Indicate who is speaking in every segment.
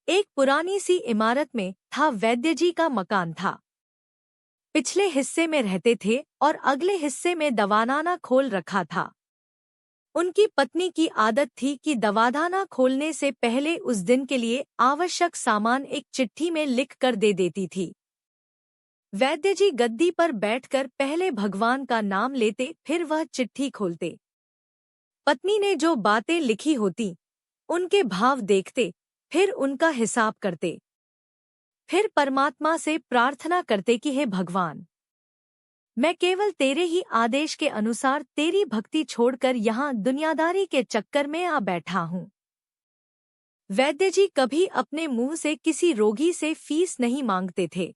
Speaker 1: एक पुरानी सी इमारत में था वैद्य जी का मकान था। पिछले हिस्से में रहते थे और अगले हिस्से में दवाखाना खोल रखा था। उनकी पत्नी की आदत थी कि दवाखाना खोलने से पहले उस दिन के लिए आवश्यक सामान एक चिट्ठी में लिख कर दे देती थी। वैद्य जी गद्दी पर बैठकर पहले भगवान का नाम लेते, फिर वह चिट्ठी खोलते। पत्नी ने जो बातें लिखी होती उनके भाव देखते, फिर उनका हिसाब करते। फिर परमात्मा से प्रार्थना करते कि हे भगवान, मैं केवल तेरे ही आदेश के अनुसार तेरी भक्ति छोड़कर यहाँ दुनियादारी के चक्कर में आ बैठा हूँ। वैद्य जी कभी अपने मुंह से किसी रोगी से फीस नहीं मांगते थे।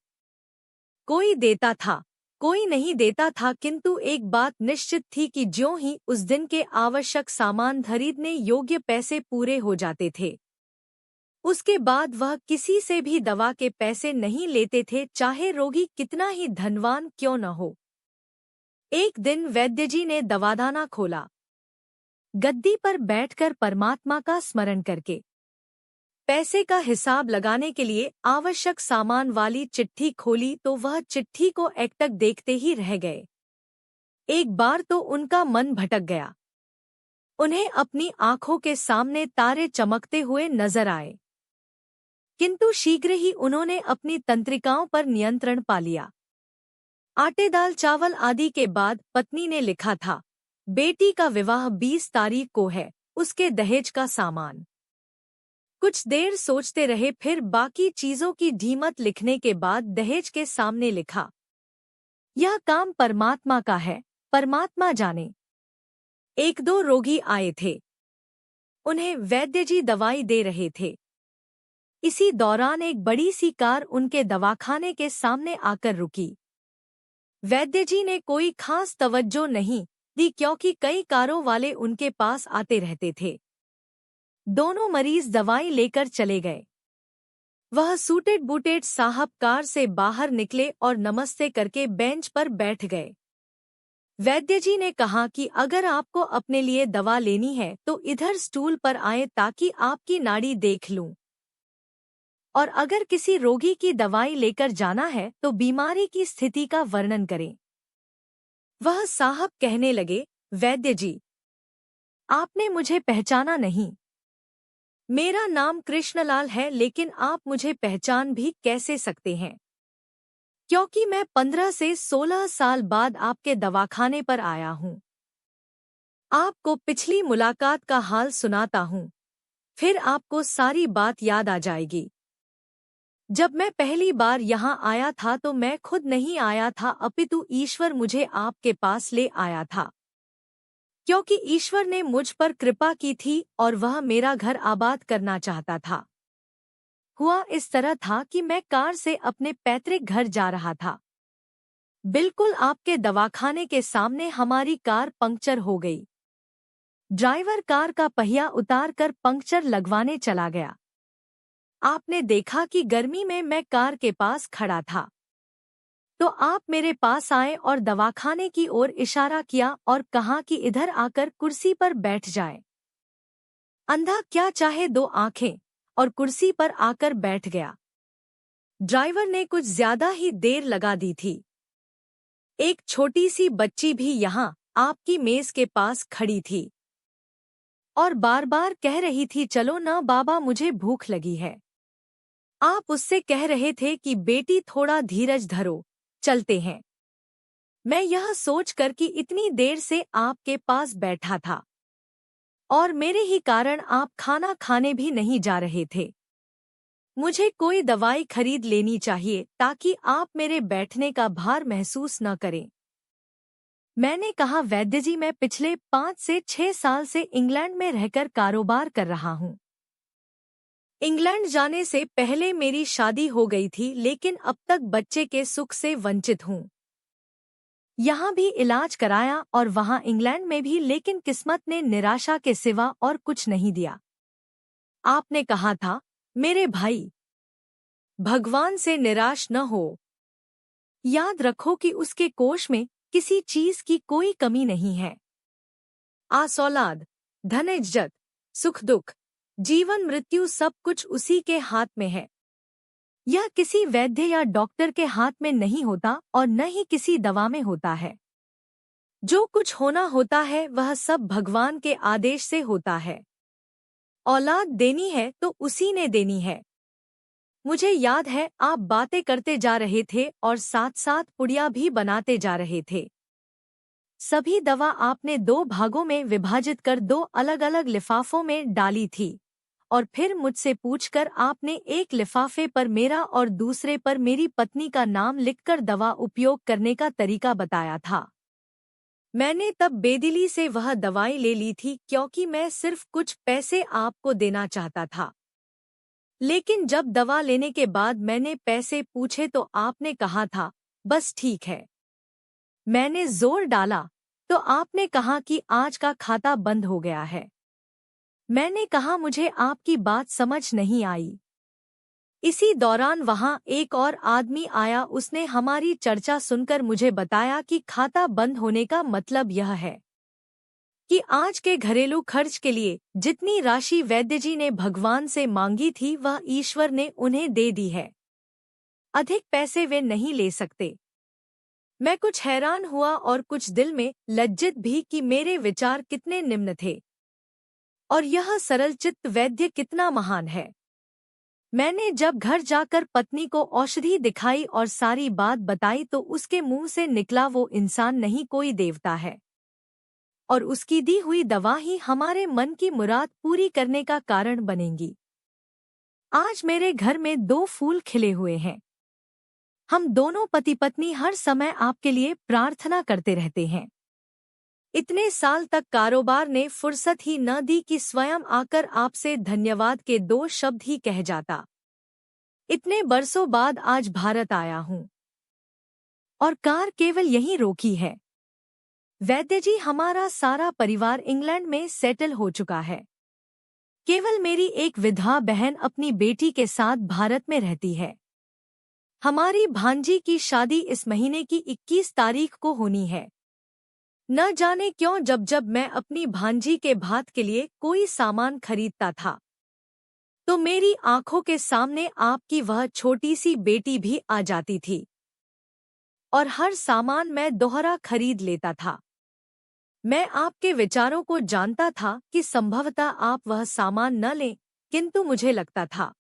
Speaker 1: कोई देता था, कोई नहीं देता था, किंतु एक बात निश्चित थी कि ज्यों ही उस दिन के आवश्यक सामान खरीदने योग्य पैसे पूरे हो जाते थे, उसके बाद वह किसी से भी दवा के पैसे नहीं लेते थे, चाहे रोगी कितना ही धनवान क्यों न हो। एक दिन वैद्य जी ने दवाखाना खोला। गद्दी पर बैठकर परमात्मा का स्मरण करके पैसे का हिसाब लगाने के लिए आवश्यक सामान वाली चिट्ठी खोली तो वह चिट्ठी को एकटक देखते ही रह गए। एक बार तो उनका मन भटक गया। उन्हें अपनी आंखों के सामने तारे चमकते हुए नजर आए, किंतु शीघ्र ही उन्होंने अपनी तंत्रिकाओं पर नियंत्रण पा लिया। आटे दाल चावल आदि के बाद पत्नी ने लिखा था, बेटी का विवाह 20 तारीख को है, उसके दहेज का सामान। कुछ देर सोचते रहे, फिर बाकी चीजों की ढीमत लिखने के बाद दहेज के सामने लिखा, यह काम परमात्मा का है, परमात्मा जाने। एक दो रोगी आए थे, उन्हें वैद्य जी दवाई दे रहे थे। इसी दौरान एक बड़ी सी कार उनके दवाखाने के सामने आकर रुकी। वैद्य जी ने कोई खास तवज्जो नहीं दी, क्योंकि कई कारों वाले उनके पास आते रहते थे। दोनों मरीज दवाई लेकर चले गए। वह सूटेड बूटेड साहब कार से बाहर निकले और नमस्ते करके बेंच पर बैठ गए। वैद्य जी ने कहा कि अगर आपको अपने लिए दवा लेनी है तो इधर स्टूल पर आए ताकि आपकी नाड़ी देख लूं, और अगर किसी रोगी की दवाई लेकर जाना है तो बीमारी की स्थिति का वर्णन करें। वह साहब कहने लगे, वैद्य जी, आपने मुझे पहचाना नहीं। मेरा नाम कृष्णलाल है, लेकिन आप मुझे पहचान भी कैसे सकते हैं, क्योंकि मैं 15 से 16 साल बाद आपके दवाखाने पर आया हूँ। आपको पिछली मुलाकात का हाल सुनाता हूँ, फिर आपको सारी बात याद आ जाएगी। जब मैं पहली बार यहाँ आया था तो मैं खुद नहीं आया था, अपितु ईश्वर मुझे आपके पास ले आया था, क्योंकि ईश्वर ने मुझ पर कृपा की थी और वह मेरा घर आबाद करना चाहता था। हुआ इस तरह था कि मैं कार से अपने पैतृक घर जा रहा था। बिल्कुल आपके दवाखाने के सामने हमारी कार पंक्चर हो गई। ड्राइवर कार का पहिया उतार कर पंक्चर लगवाने चला गया। आपने देखा कि गर्मी में मैं कार के पास खड़ा था, तो आप मेरे पास आए और दवाखाने की ओर इशारा किया और कहा कि इधर आकर कुर्सी पर बैठ जाए। अंधा क्या चाहे, दो आंखें, और कुर्सी पर आकर बैठ गया। ड्राइवर ने कुछ ज्यादा ही देर लगा दी थी। एक छोटी सी बच्ची भी यहाँ आपकी मेज के पास खड़ी थी और बार बार कह रही थी, चलो ना बाबा, मुझे भूख लगी है। आप उससे कह रहे थे कि बेटी थोड़ा धीरज धरो, चलते हैं। मैं यह सोचकर कि इतनी देर से आपके पास बैठा था और मेरे ही कारण आप खाना खाने भी नहीं जा रहे थे, मुझे कोई दवाई खरीद लेनी चाहिए ताकि आप मेरे बैठने का भार महसूस न करें। मैंने कहा, वैद्य जी, मैं पिछले 5 से 6 साल से इंग्लैंड में रहकर कारोबार कर रहा हूँ। इंग्लैंड जाने से पहले मेरी शादी हो गई थी, लेकिन अब तक बच्चे के सुख से वंचित हूँ। यहाँ भी इलाज कराया और वहाँ इंग्लैंड में भी, लेकिन किस्मत ने निराशा के सिवा और कुछ नहीं दिया। आपने कहा था, मेरे भाई, भगवान से निराश न हो। याद रखो कि उसके कोष में किसी चीज की कोई कमी नहीं है। आस औलाद, धन इज्जत, सुख दुख, जीवन मृत्यु सब कुछ उसी के हाथ में है। यह किसी वैद्य या डॉक्टर के हाथ में नहीं होता और न ही किसी दवा में होता है। जो कुछ होना होता है वह सब भगवान के आदेश से होता है। औलाद देनी है तो उसी ने देनी है। मुझे याद है आप बातें करते जा रहे थे और साथ साथ पुड़िया भी बनाते जा रहे थे। सभी दवा आपने 2 भागों में विभाजित कर 2 अलग-अलग लिफाफों में डाली थी और फिर मुझसे पूछकर आपने एक लिफाफे पर मेरा और दूसरे पर मेरी पत्नी का नाम लिखकर दवा उपयोग करने का तरीका बताया था। मैंने तब बेदिली से वह दवाई ले ली थी क्योंकि मैं सिर्फ कुछ पैसे आपको देना चाहता था। लेकिन जब दवा लेने के बाद मैंने पैसे पूछे तो आपने कहा था, बस ठीक है। मैंने जोर डाला तो आपने कहा कि आज का खाता बंद हो गया है। मैंने कहा मुझे आपकी बात समझ नहीं आई। इसी दौरान वहां एक और आदमी आया। उसने हमारी चर्चा सुनकर मुझे बताया कि खाता बंद होने का मतलब यह है कि आज के घरेलू खर्च के लिए जितनी राशि वैद्य जी ने भगवान से मांगी थी वह ईश्वर ने उन्हें दे दी है। अधिक पैसे वे नहीं ले सकते। मैं कुछ हैरान हुआ और कुछ दिल में लज्जित भी कि मेरे विचार कितने निम्न थे और यह सरल चित्त वैद्य कितना महान है। मैंने जब घर जाकर पत्नी को औषधि दिखाई और सारी बात बताई तो उसके मुंह से निकला, वो इंसान नहीं कोई देवता है और उसकी दी हुई दवा ही हमारे मन की मुराद पूरी करने का कारण बनेंगी। आज मेरे घर में 2 फूल खिले हुए हैं। हम दोनों पति पत्नी हर समय आपके लिए प्रार्थना करते रहते हैं। इतने साल तक कारोबार ने फुर्सत ही न दी कि स्वयं आकर आपसे धन्यवाद के 2 शब्द ही कह जाता। इतने बरसों बाद आज भारत आया हूँ और कार केवल यहीं रोकी है। वैद्य जी, हमारा सारा परिवार इंग्लैंड में सेटल हो चुका है। केवल मेरी एक विधवा बहन अपनी बेटी के साथ भारत में रहती है। हमारी भांजी की शादी इस महीने की 21 तारीख को होनी है। न जाने क्यों जब जब मैं अपनी भांजी के भात के लिए कोई सामान खरीदता था तो मेरी आंखों के सामने आपकी वह छोटी सी बेटी भी आ जाती थी और हर सामान मैं दोहरा खरीद लेता था। मैं आपके विचारों को जानता था कि संभवतः आप वह सामान न लें, किंतु मुझे लगता था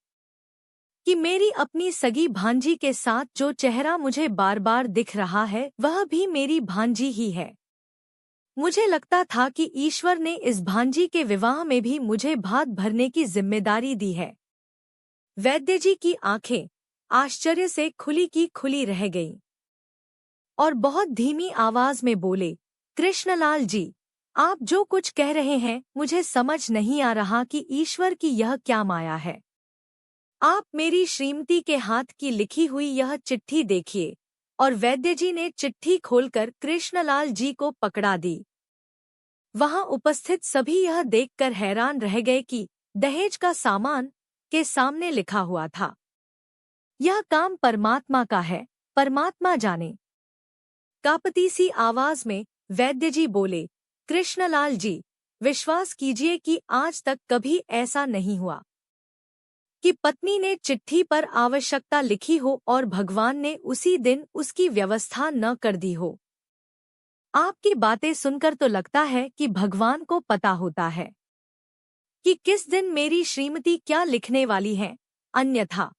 Speaker 1: कि मेरी अपनी सगी भांजी के साथ जो चेहरा मुझे बार बार दिख रहा है वह भी मेरी भांजी ही है। मुझे लगता था कि ईश्वर ने इस भांजी के विवाह में भी मुझे भात भरने की जिम्मेदारी दी है। वैद्य जी की आंखें आश्चर्य से खुली की खुली रह गईं और बहुत धीमी आवाज में बोले, कृष्णलाल जी, आप जो कुछ कह रहे हैं मुझे समझ नहीं आ रहा कि ईश्वर की यह क्या माया है। आप मेरी श्रीमती के हाथ की लिखी हुई यह चिट्ठी देखिए। और वैद्य जी ने चिट्ठी खोलकर कृष्णलाल जी को पकड़ा दी। वहां उपस्थित सभी यह देखकर हैरान रह गए कि दहेज का सामान के सामने लिखा हुआ था, यह काम परमात्मा का है, परमात्मा जाने। कांपती सी आवाज में वैद्य जी बोले, कृष्णलाल जी, विश्वास कीजिए कि आज तक कभी ऐसा नहीं हुआ कि पत्नी ने चिट्ठी पर आवश्यकता लिखी हो और भगवान ने उसी दिन उसकी व्यवस्था न कर दी हो। आपकी बातें सुनकर तो लगता है कि भगवान को पता होता है कि किस दिन मेरी श्रीमती क्या लिखने वाली है, अन्यथा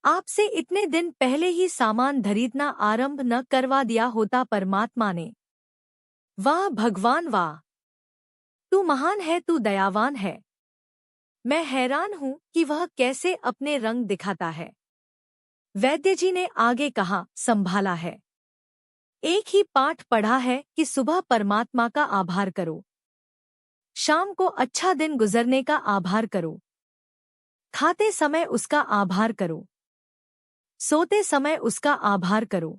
Speaker 1: आपसे इतने दिन पहले ही सामान खरीदना आरंभ न करवा दिया होता परमात्मा ने। वाह भगवान वाह, तू महान है, तू दयावान है। मैं हैरान हूँ कि वह कैसे अपने रंग दिखाता है। वैद्य जी ने आगे कहा, संभाला है। एक ही पाठ पढ़ा है कि सुबह परमात्मा का आभार करो, शाम को अच्छा दिन गुजरने का आभार करो, खाते समय उसका आभार करो, सोते समय उसका आभार करो।